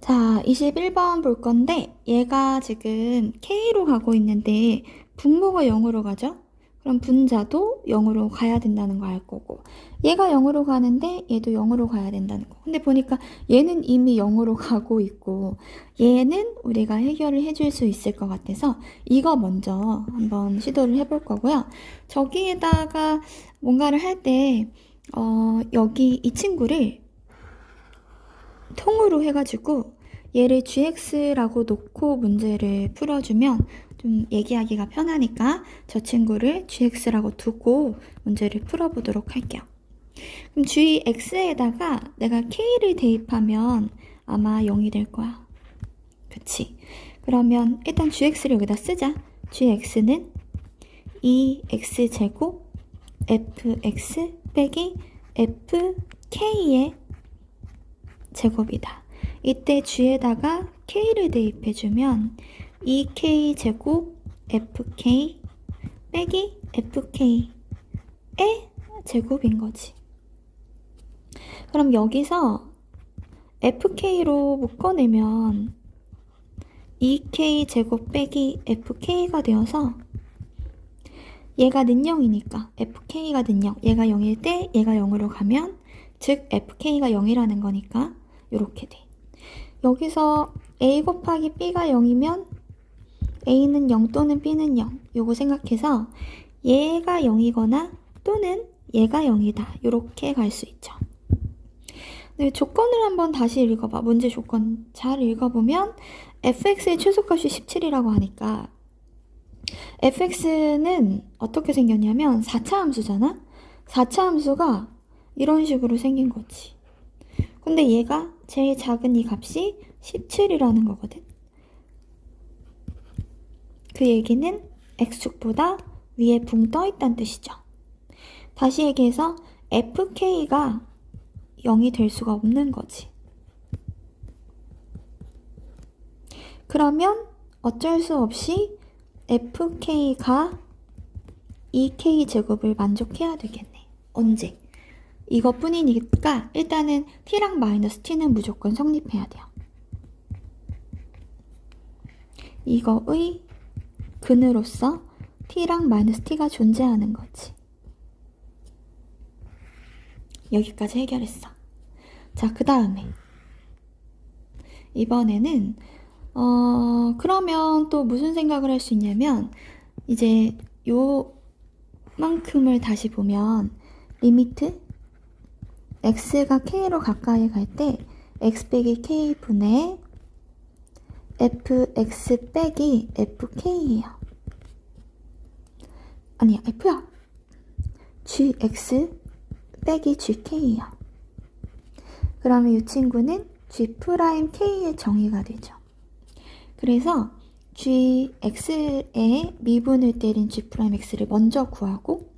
자, 21번 볼 건데 얘가 지금 K로 가고 있는데 분모가 0으로 가죠? 그럼 분자도 0으로 가야 된다는 거 알 거고 얘가 0으로 가는데 얘도 0으로 가야 된다는 거. 근데 보니까 얘는 이미 0으로 가고 있고 얘는 우리가 해결을 해줄 수 있을 것 같아서 이거 먼저 한번 시도를 해볼 거고요. 저기에다가 뭔가를 할 때 여기 이 친구를 통으로 해가지고 얘를 gx라고 놓고 문제를 풀어주면 좀 얘기하기가 편하니까 저 친구를 gx라고 두고 문제를 풀어보도록 할게요. 그럼 gx에다가 내가 k를 대입하면 아마 0이 될 거야. 그치? 그러면 일단 gx를 여기다 쓰자. gx는 2x제곱 fx 빼기 fk의 제곱이다. 이때 g에다가 k를 대입해주면 2k제곱 fk 빼기 fk의 제곱인 거지. 그럼 여기서 fk로 묶어내면 2k제곱 빼기 fk가 되어서 얘가 는영이니까 fk가 는영, 얘가 0일 때 얘가 0으로 가면 즉 fk가 0이라는 거니까 이렇게 돼. 여기서 a 곱하기 b가 0이면 a는 0 또는 b는 0 요거 생각해서 얘가 0이거나 또는 얘가 0이다 이렇게 갈 수 있죠. 네, 조건을 한번 다시 읽어봐. 문제 조건 잘 읽어보면 fx의 최소값이 17이라고 하니까 fx는 어떻게 생겼냐면 4차 함수잖아? 4차 함수가 이런 식으로 생긴 거지. 근데 얘가 제일 작은 이 값이 17이라는 거거든. 그 얘기는 x축보다 위에 붕 떠 있다는 뜻이죠. 다시 얘기해서 fk가 0이 될 수가 없는 거지. 그러면 어쩔 수 없이 fk가 2k제곱을 만족해야 되겠네. 언제? 이것뿐이니까 일단은 t랑 마이너스 t는 무조건 성립해야 돼요. 이거의 근으로서 t랑 마이너스 t가 존재하는 거지. 여기까지 해결했어. 자, 그 다음에 이번에는 그러면 또 무슨 생각을 할 수 있냐면 이제 요만큼을 다시 보면 리미트 x가 k로 가까이 갈 때 x 빼기 k 분의 fx 빼기 fk예요. 아니야, f야. gx 빼기 gk예요. 그러면 이 친구는 g'k의 정의가 되죠. 그래서 gx에 미분을 때린 g'x를 먼저 구하고,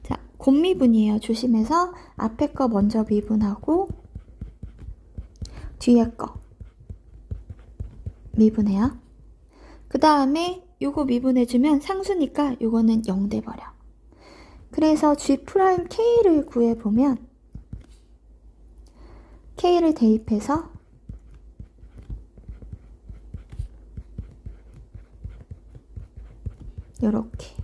자, 곱미분이에요. 조심해서 앞에 거 먼저 미분하고 뒤에 거 미분해요. 그 다음에 요거 미분해주면 상수니까 요거는 0 돼버려. 그래서 g'k를 구해보면 k를 대입해서 요렇게.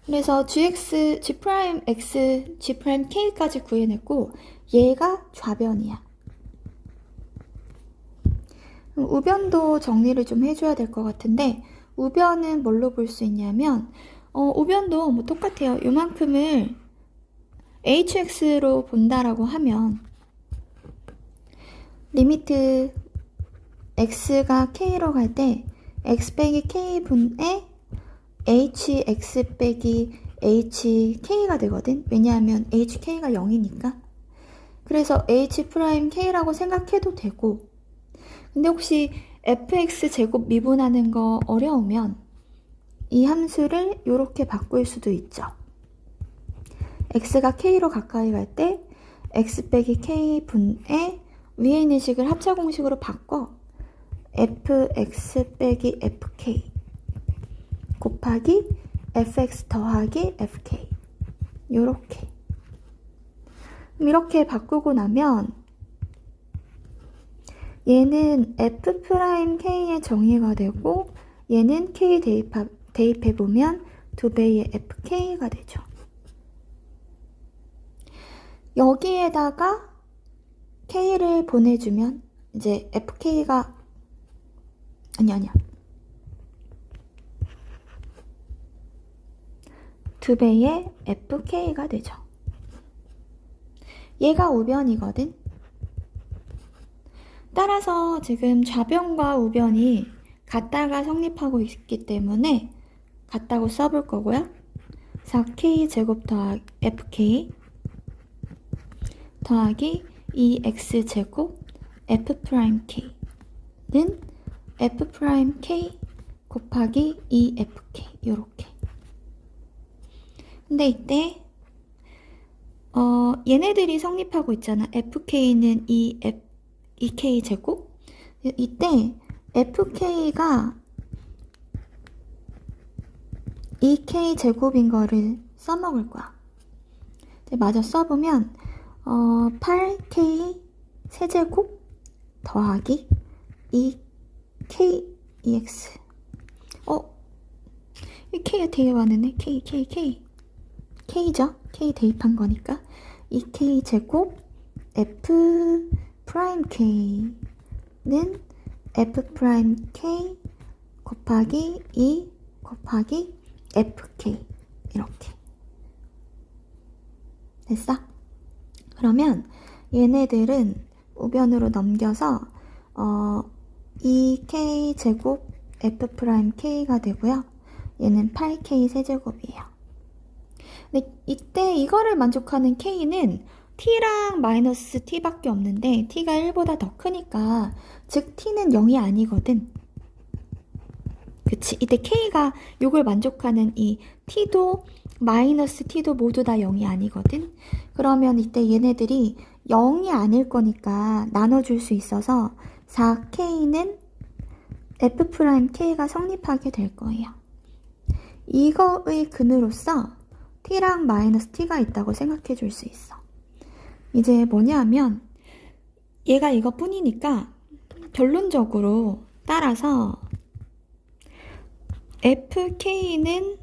그래서 gx, g'x, g'k까지 구해냈고 얘가 좌변이야. 우변도 정리를 좀 해줘야 될 것 같은데 우변은 뭘로 볼 수 있냐면 우변도 뭐 똑같아요. 요만큼을 hx로 본다라고 하면 리미트 x가 k로 갈 때 x 빼기 k 분의 hx 빼기 hk가 되거든. 왜냐하면 hk가 0이니까. 그래서 h'k라고 생각해도 되고, 근데 혹시 fx 제곱 미분하는 거 어려우면 이 함수를 이렇게 바꿀 수도 있죠. x가 k로 가까이 갈 때 x 빼기 k 분의 위에 있는 식을 합차 공식으로 바꿔 fx 빼기 fk 곱하기 fx 더하기 fk 요렇게. 이렇게 바꾸고 나면 얘는 F'K의 정의가 되고 얘는 K 대입해보면 2배의 FK가 되죠. 여기에다가 K를 보내주면 이제 FK가 아니야 2배의 FK가 되죠. 얘가 우변이거든. 따라서 지금 좌변과 우변이 같다가 성립하고 있기 때문에 같다고 써볼 거고요. 4K 제곱 더하기 FK 더하기 2X 제곱 F'K는 F'K 곱하기 2FK 요렇게. 근데 이때 얘네들이 성립하고 있잖아. FK는 2K 제곱. 이때 FK가 2K 제곱인 거를 써먹을 거야. 마저 써보면 8K 세제곱 더하기 2K EX. 이 K가 되게 많으네. K죠? K 대입한 거니까 2K 제곱 F'K는 F'K 곱하기 2 곱하기 FK 이렇게 됐어? 그러면 얘네들은 우변으로 넘겨서 2K 제곱 F'K가 되고요. 얘는 8K 세제곱이에요. 근데 이때 이거를 만족하는 K는 T랑 마이너스 T밖에 없는데 T가 1보다 더 크니까 즉 T는 0이 아니거든. 그치? 이때 K가 요걸 만족하는 이 T도 마이너스 T도 모두 다 0이 아니거든. 그러면 이때 얘네들이 0이 아닐 거니까 나눠줄 수 있어서 4K는 F'K가 성립하게 될 거예요. 이거의 근으로서 T랑 마이너스 T가 있다고 생각해 줄 수 있어. 이제 뭐냐면 얘가 이것뿐이니까 결론적으로 따라서 FK는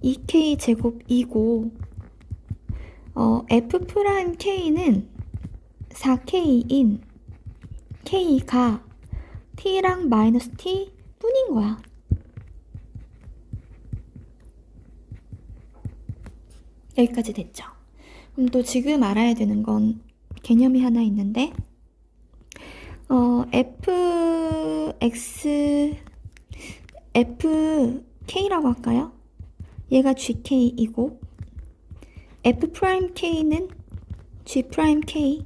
2K 제곱이고 F'K는 4K인 K가 T랑 마이너스 T 뿐인 거야. 여기까지 됐죠? 그럼 또 지금 알아야 되는 건 개념이 하나 있는데 FK라고 할까요? 얘가 GK이고 F'K는 G'K이면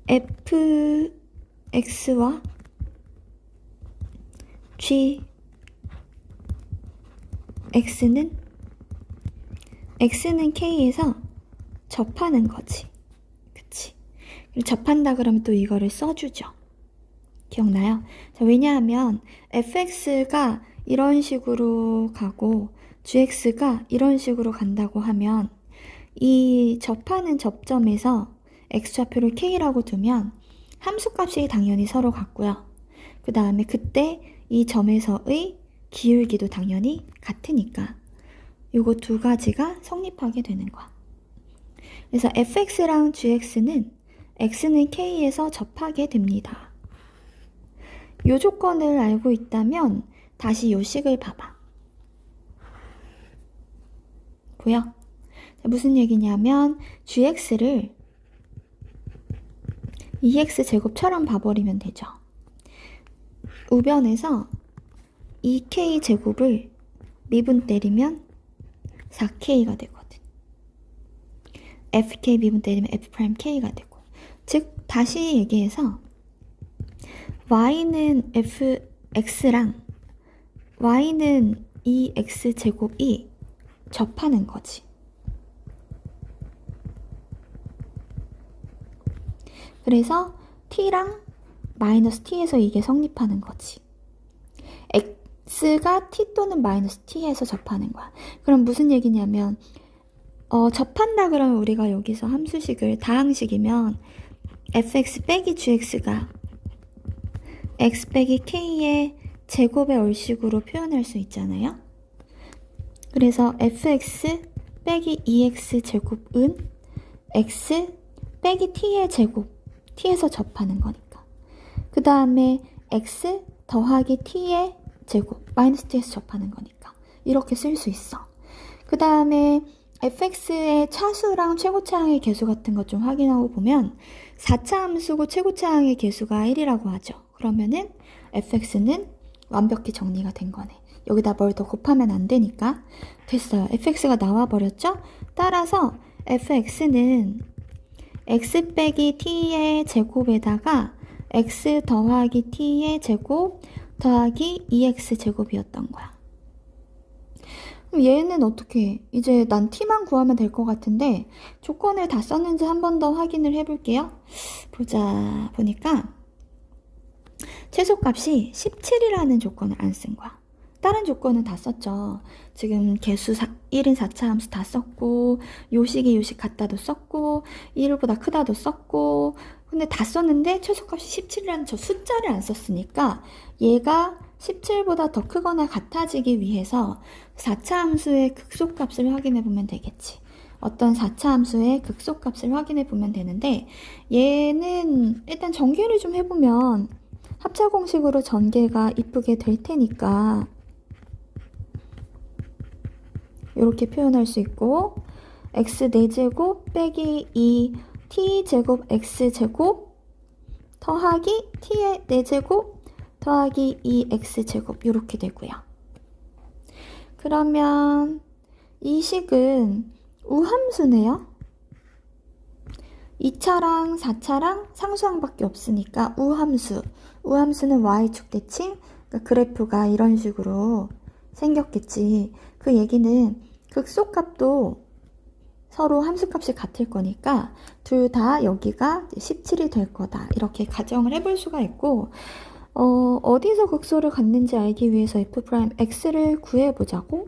FX와 X는 K에서 접하는 거지. 그치? 접한다 그러면 또 이거를 써주죠. 기억나요? 자, 왜냐하면 fx가 이런 식으로 가고 gx가 이런 식으로 간다고 하면 이 접하는 접점에서 x좌표를 k라고 두면 함수값이 당연히 서로 같고요. 그 다음에 그때 이 점에서의 기울기도 당연히 같으니까 요거 두 가지가 성립하게 되는 거야. 그래서 fx랑 gx는 x는 k에서 접하게 됩니다. 요 조건을 알고 있다면 다시 요 식을 봐봐. 보여? 무슨 얘기냐면 gx를 2x 제곱처럼 봐버리면 되죠. 우변에서 2k 제곱을 미분 때리면 4k가 되거든. fk 미분 때리면 f'k가 되고. 즉 다시 얘기해서 y는 fx랑 y는 2x 제곱이 접하는 거지. 그래서 t랑 마이너스 t에서 이게 성립하는 거지. x가 t 또는 마이너스 t에서 접하는 거야. 그럼 무슨 얘기냐면 접한다 그러면 우리가 여기서 함수식을 다항식이면 fx 빼기 gx가 x 빼기 k의 제곱의 얼식으로 표현할 수 있잖아요. 그래서 fx 빼기 2x 제곱은 x 빼기 t의 제곱, t에서 접하는 거니까. 그 다음에 x 더하기 t의 제곱, 마이너스 t에서 접하는 거니까. 이렇게 쓸 수 있어. 그 다음에 fx의 차수랑 최고차항의 개수 같은 것 좀 확인하고 보면 4차 함수고 최고차항의 개수가 1이라고 하죠. 그러면은 fx는 완벽히 정리가 된 거네. 여기다 뭘 더 곱하면 안 되니까. 됐어요. fx가 나와버렸죠? 따라서 fx는 x 빼기 t의 제곱에다가 x 더하기 t의 제곱 더하기 2x 제곱이었던 거야. 그럼 얘는 어떻게 해? 이제 난 t만 구하면 될 것 같은데 조건을 다 썼는지 한 번 더 확인을 해볼게요. 보니까 최소값이 17이라는 조건을 안 쓴 거야. 다른 조건은 다 썼죠. 지금 개수 1인 4차 함수 다 썼고 요식이 요식 같다도 썼고 1보다 크다도 썼고 근데 다 썼는데 최소값이 17이라는 저 숫자를 안 썼으니까 얘가 17보다 더 크거나 같아지기 위해서 4차 함수의 극소값을 확인해 보면 되겠지. 어떤 4차 함수의 극소값을 확인해 보면 되는데 얘는 일단 전개를 좀 해보면 합차 공식으로 전개가 이쁘게 될 테니까 이렇게 표현할 수 있고 x 4제곱 빼기 2 t제곱 x제곱 더하기 t의 4제곱 더하기 2x제곱 이렇게 되고요. 그러면 이 식은 우함수네요. 2차랑 4차랑 상수항밖에 없으니까 우함수는 y축 대칭, 그러니까 그래프가 이런 식으로 생겼겠지. 그 얘기는 극소값도 서로 함수값이 같을 거니까 둘 다 여기가 17이 될 거다. 이렇게 가정을 해볼 수가 있고 어디서 극소를 갖는지 알기 위해서 f'x를 구해보자고.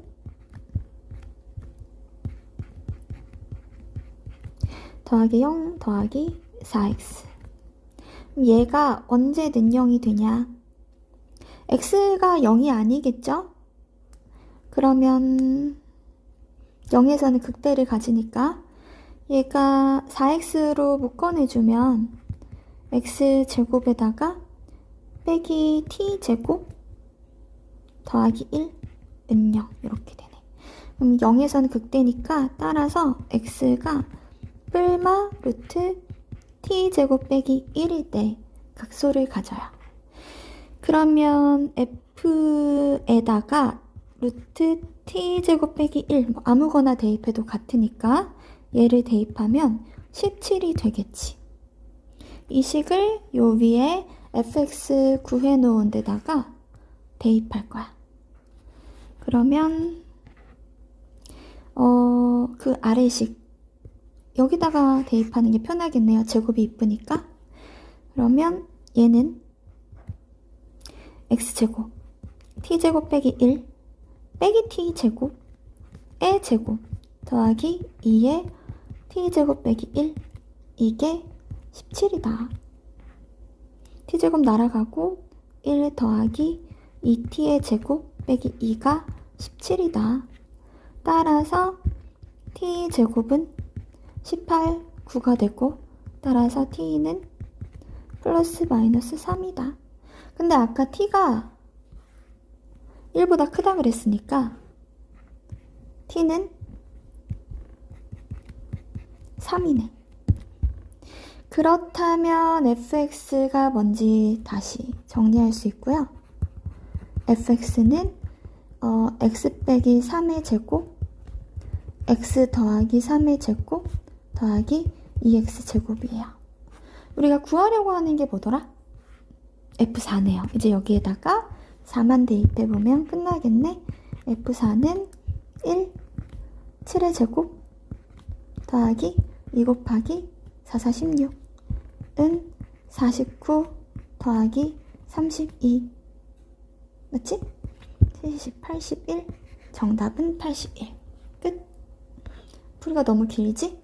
더하기 0 더하기 4x. 얘가 언제 는영이 되냐? x가 0이 아니겠죠? 그러면 0에서는 극대를 가지니까 얘가 4x로 묶어내주면 x제곱에다가 빼기 t제곱 더하기 1 은영 이렇게 되네. 그럼 0에서는 극대니까 따라서 x가 뿔마 루트 t제곱 빼기 1일 때 극소를 가져요. 그러면 f에다가 루트 t제곱 빼기 1 아무거나 대입해도 같으니까 얘를 대입하면 17이 되겠지. 이 식을 요 위에 fx 구해놓은 데다가 대입할 거야. 그러면 그 아래식 여기다가 대입하는 게 편하겠네요. 제곱이 이쁘니까. 그러면 얘는 x제곱 t제곱 빼기 1 빼기 t제곱의 제곱 더하기 2의 t제곱 빼기 1 이게 17이다. t제곱 날아가고 1 더하기 2t의 제곱 빼기 2가 17이다. 따라서 t제곱은 18, 9가 되고 따라서 t는 플러스 마이너스 3이다. 근데 아까 t가 1보다 크다 그랬으니까 t는 3이네. 그렇다면 fx가 뭔지 다시 정리할 수 있고요. fx는 x 빼기 3의 제곱 x 더하기 3의 제곱 더하기 2x 제곱이에요. 우리가 구하려고 하는 게 뭐더라? F4네요. 이제 여기에다가 4만 대입해보면 끝나겠네. F4는 1, 7의 제곱 더하기 2 곱하기 4, 4, 16 은 49 더하기 32 맞지? 70, 81 정답은 81 끝. 풀이가 너무 길지?